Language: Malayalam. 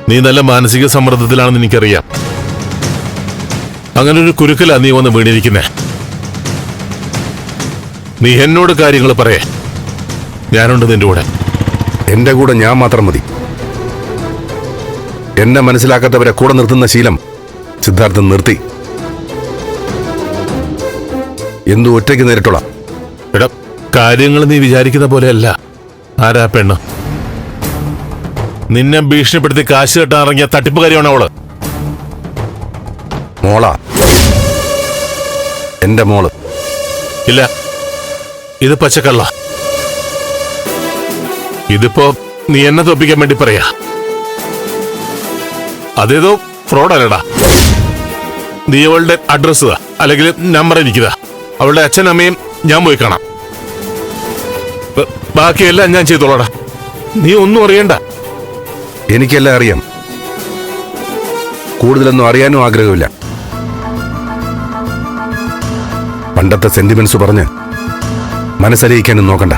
നീ നല്ല മാനസിക സമ്മർദ്ദത്തിലാണെന്ന് എനിക്കറിയാം. അങ്ങനെ ഒരു കുരുക്കലാ നീ വന്ന് വീണിരിക്കുന്നേ. നീ എന്നോട് കാര്യങ്ങൾ പറയേ, ഞാനുണ്ട് നിന്റെ കൂടെ. എന്റെ കൂടെ ഞാൻ മാത്രം മതി. എന്നെ മനസ്സിലാക്കാത്തവരെ കൂടെ നിർത്തുന്ന ശീലം സിദ്ധാർത്ഥൻ നിർത്തി. എന്തു ഒറ്റയ്ക്ക് നേരിട്ടോളാം. എടാ, കാര്യങ്ങൾ നീ വിചാരിക്കുന്ന പോലെയല്ല. ആരാ പെണ്ണ്? നിന്നെ ഭീഷണിപ്പെടുത്തി കാശ് കെട്ടാൻ ഇറങ്ങിയ തട്ടിപ്പുകാരിയാണ് അവള്. മോളാ, എന്റെ മോള്. ഇല്ല, ഇത് പച്ചക്കള്ള. ഇതിപ്പോ നീ എന്നെ തോപ്പിക്കാൻ വേണ്ടി പറയാ. അതേതോ ഫ്രോഡല്ലടാ. നീ അവളുടെ അഡ്രസ് അല്ലെങ്കിൽ നമ്പർ എനിക്കിതാ. അവളുടെ അച്ഛനും അമ്മയും ഞാൻ പോയി കാണാം. ബാക്കിയെല്ലാം ഞാൻ ചെയ്തോളാടാ. നീ ഒന്നും അറിയണ്ട. എനിക്കെല്ലാം അറിയാം. കൂടുതലൊന്നും അറിയാനും ആഗ്രഹമില്ല. പണ്ടത്തെ സെന്റിമെന്റ്സ് പറഞ്ഞ് മനസ്സറിയിക്കാനും നോക്കണ്ട.